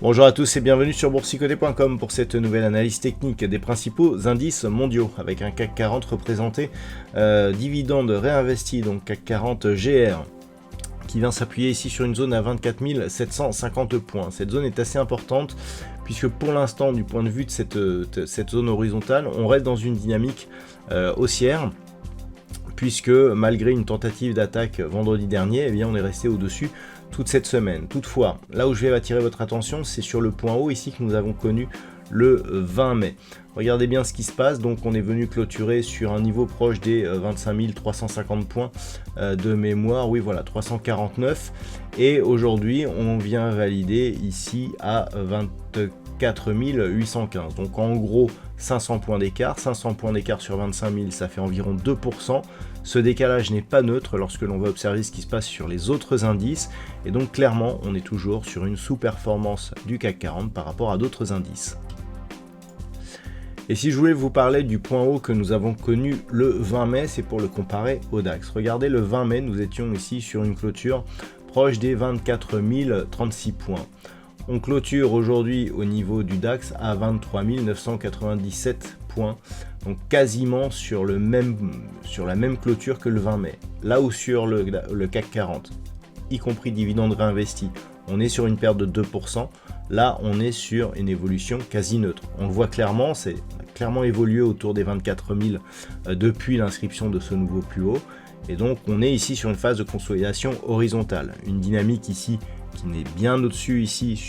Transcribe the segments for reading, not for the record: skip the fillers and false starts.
Bonjour à tous et bienvenue sur boursicoté.com pour cette nouvelle analyse technique des principaux indices mondiaux avec un CAC 40 représenté dividende réinvesti, donc CAC 40 GR qui vient s'appuyer ici sur une zone à 24 750 points. Cette zone est assez importante puisque pour l'instant du point de vue de cette zone horizontale, on reste dans une dynamique haussière puisque malgré une tentative d'attaque vendredi dernier, eh bien, on est resté au-dessus toute cette semaine. Toutefois, là où je vais attirer votre attention, c'est sur le point haut ici que nous avons connu le 20 mai. Regardez bien ce qui se passe, donc on est venu clôturer sur un niveau proche des 25 350 points de mémoire, oui voilà, 349, et aujourd'hui on vient valider ici à 24 815, donc en gros 500 points d'écart sur 25 000, ça fait environ 2%. Ce décalage n'est pas neutre lorsque l'on va observer ce qui se passe sur les autres indices, et donc clairement on est toujours sur une sous-performance du CAC 40 par rapport à d'autres indices. Et si je voulais vous parler du point haut que nous avons connu le 20 mai, c'est pour le comparer au DAX. Regardez, le 20 mai, nous étions ici sur une clôture proche des 24 036 points. On clôture aujourd'hui au niveau du DAX à 23 997 points, donc quasiment sur la même clôture que le 20 mai. Là où sur le CAC 40, y compris dividende réinvesti, on est sur une perte de 2%. Là, on est sur une évolution quasi neutre. On le voit clairement, c'est clairement évolué autour des 24 000 depuis l'inscription de ce nouveau plus haut. Et donc, on est ici sur une phase de consolidation horizontale. Une dynamique ici qui n'est bien au-dessus ici,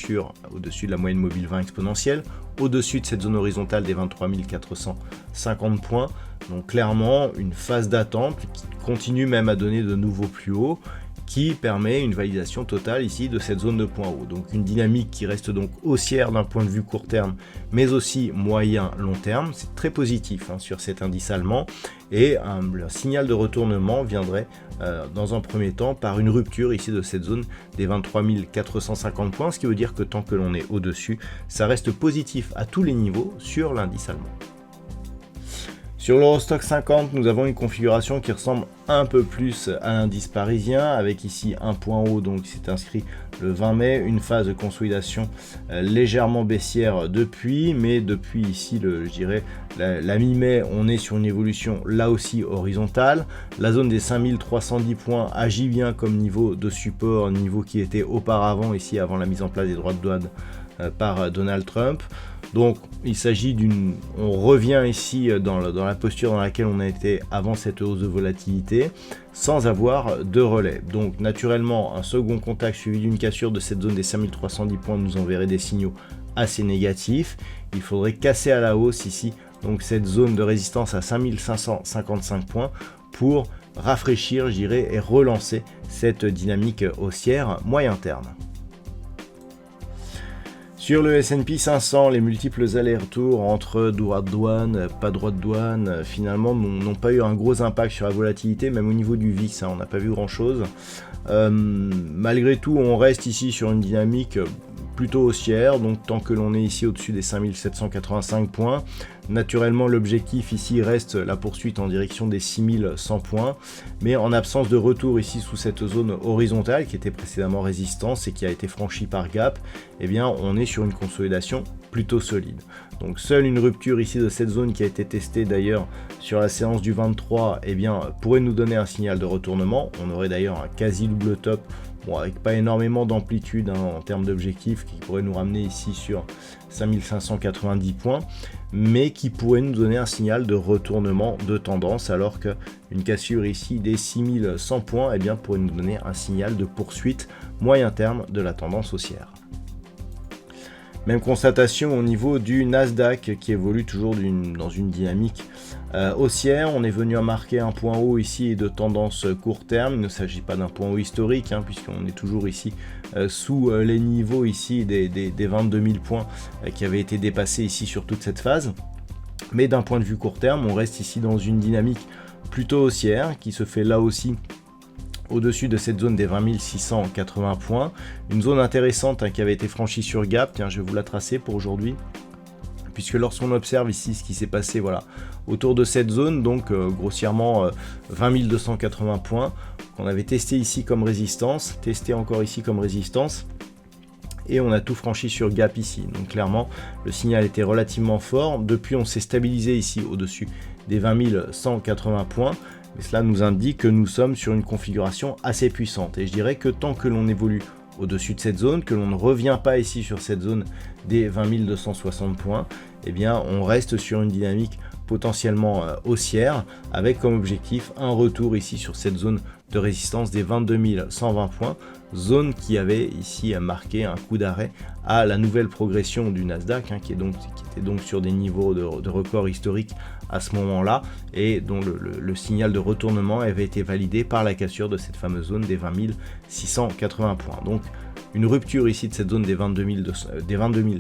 au-dessus de la moyenne mobile 20 exponentielle, au-dessus de cette zone horizontale des 23 450 points. Donc clairement, une phase d'attente qui continue même à donner de nouveaux plus hauts, qui permet une validation totale ici de cette zone de point haut. Donc une dynamique qui reste donc haussière d'un point de vue court terme, mais aussi moyen long terme. C'est très positif sur cet indice allemand, et le signal de retournement viendrait dans un premier temps par une rupture ici de cette zone des 23 450 points, ce qui veut dire que tant que l'on est au-dessus, ça reste positif à tous les niveaux sur l'indice allemand. Sur l'Eurostoxx 50, nous avons une configuration qui ressemble un peu plus à l'indice parisien, avec ici un point haut donc qui s'est inscrit le 20 mai, une phase de consolidation légèrement baissière depuis, mais depuis ici, je dirais, la mi-mai, on est sur une évolution là aussi horizontale. La zone des 5310 points agit bien comme niveau de support, niveau qui était auparavant ici avant la mise en place des droits de douane par Donald Trump. Donc il s'agit on revient ici dans la posture dans laquelle on a été avant cette hausse de volatilité, sans avoir de relais. Donc naturellement, un second contact suivi d'une cassure de cette zone des 5310 points nous enverrait des signaux assez négatifs. Il faudrait casser à la hausse ici, donc cette zone de résistance à 5555 points pour rafraîchir, je dirais, et relancer cette dynamique haussière moyen terme. Sur le S&P 500, les multiples allers-retours entre droit de douane, pas droit de douane, finalement n'ont pas eu un gros impact sur la volatilité, même au niveau du VIX, on n'a pas vu grand-chose. Malgré tout, on reste ici sur une dynamique plutôt haussière, donc tant que l'on est ici au-dessus des 5785 points. Naturellement, l'objectif ici reste la poursuite en direction des 6100 points, mais en absence de retour ici sous cette zone horizontale qui était précédemment résistance et qui a été franchie par gap, eh bien on est sur une consolidation plutôt solide. Donc seule une rupture ici de cette zone qui a été testée d'ailleurs sur la séance du 23, eh bien pourrait nous donner un signal de retournement. On aurait d'ailleurs un quasi double top, bon, avec pas énormément d'amplitude en termes d'objectifs, qui pourrait nous ramener ici sur 5590 points, mais qui pourrait nous donner un signal de retournement de tendance, alors qu'une cassure ici des 6100 points, eh bien, pourrait nous donner un signal de poursuite moyen terme de la tendance haussière. Même constatation au niveau du Nasdaq qui évolue toujours dans une dynamique haussière. On est venu à marquer un point haut ici de tendance court terme. Il ne s'agit pas d'un point haut historique puisqu'on est toujours ici sous les niveaux ici des 22 000 points qui avaient été dépassés ici sur toute cette phase. Mais d'un point de vue court terme, on reste ici dans une dynamique plutôt haussière qui se fait là aussi au-dessus de cette zone des 20 680 points. Une zone intéressante qui avait été franchie sur gap. Tiens, je vais vous la tracer pour aujourd'hui. Puisque lorsqu'on observe ici ce qui s'est passé voilà, autour de cette zone, donc grossièrement 20 280 points, qu'on avait testé ici comme résistance, testé encore ici comme résistance, et on a tout franchi sur gap ici. Donc clairement, le signal était relativement fort. Depuis, on s'est stabilisé ici au-dessus des 20 180 points. Mais cela nous indique que nous sommes sur une configuration assez puissante. Et je dirais que tant que l'on évolue au-dessus de cette zone, que l'on ne revient pas ici sur cette zone des 20 260 points, eh bien on reste sur une dynamique potentiellement haussière, avec comme objectif un retour ici sur cette zone de résistance des 22 120 points, zone qui avait ici marqué un coup d'arrêt à la nouvelle progression du Nasdaq, qui était donc sur des niveaux de record historiques à ce moment-là, et dont le signal de retournement avait été validé par la cassure de cette fameuse zone des 20 680 points. Donc une rupture ici de cette zone des 22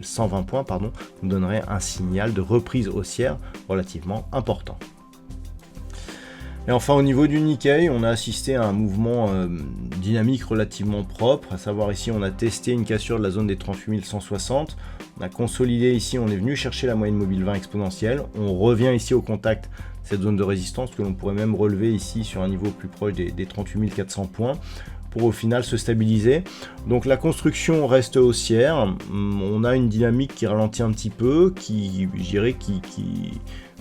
120 points nous donnerait un signal de reprise haussière relativement important. Et enfin, au niveau du Nikkei, on a assisté à un mouvement dynamique relativement propre, à savoir ici on a testé une cassure de la zone des 38 160, on a consolidé ici, on est venu chercher la moyenne mobile 20 exponentielle, on revient ici au contact de cette zone de résistance que l'on pourrait même relever ici sur un niveau plus proche des 38 400 points, pour au final se stabiliser. Donc la construction reste haussière, on a une dynamique qui ralentit un petit peu,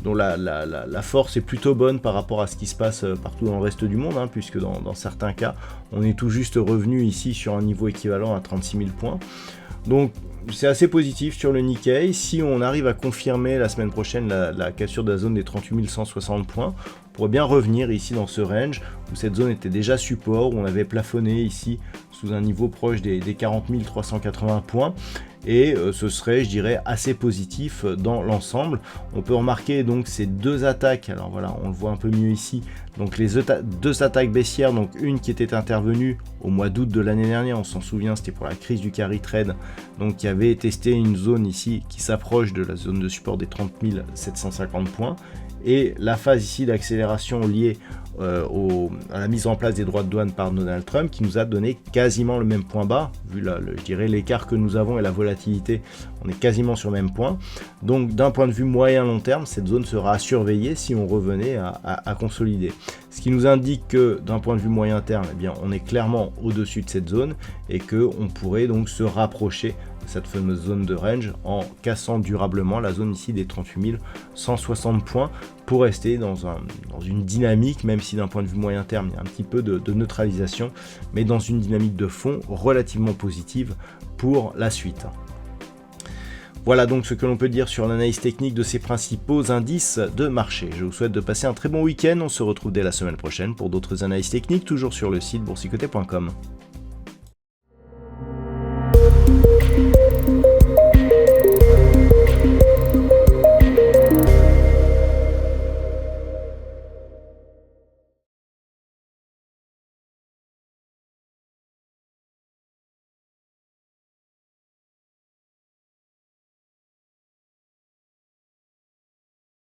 dont la force est plutôt bonne par rapport à ce qui se passe partout dans le reste du monde, puisque dans certains cas, on est tout juste revenu ici sur un niveau équivalent à 36 000 points. Donc c'est assez positif sur le Nikkei. Si on arrive à confirmer la semaine prochaine la cassure de la zone des 38 160 points, on pourrait bien revenir ici dans ce range où cette zone était déjà support, où on avait plafonné ici sous un niveau proche des 40 380 points. Et ce serait, je dirais, assez positif dans l'ensemble. On peut remarquer donc ces deux attaques, alors voilà, on le voit un peu mieux ici, donc les deux attaques baissières, donc une qui était intervenue au mois d'août de l'année dernière, on s'en souvient, c'était pour la crise du carry trade, donc qui avait testé une zone ici qui s'approche de la zone de support des 30 750 points, et la phase ici d'accélération liée à la mise en place des droits de douane par Donald Trump, qui nous a donné quasiment le même point bas, vu je dirais l'écart que nous avons et la volatilité, on est quasiment sur le même point. Donc d'un point de vue moyen long terme, cette zone sera à surveiller si on revenait à consolider. Ce qui nous indique que d'un point de vue moyen terme, eh bien, on est clairement au-dessus de cette zone et qu'on pourrait donc se rapprocher de cette fameuse zone de range en cassant durablement la zone ici des 38 160 points pour rester dans une dynamique, même si d'un point de vue moyen terme il y a un petit peu de neutralisation, mais dans une dynamique de fond relativement positive pour la suite. Voilà donc ce que l'on peut dire sur l'analyse technique de ces principaux indices de marché. Je vous souhaite de passer un très bon week-end, on se retrouve dès la semaine prochaine pour d'autres analyses techniques, toujours sur le site boursicoté.com.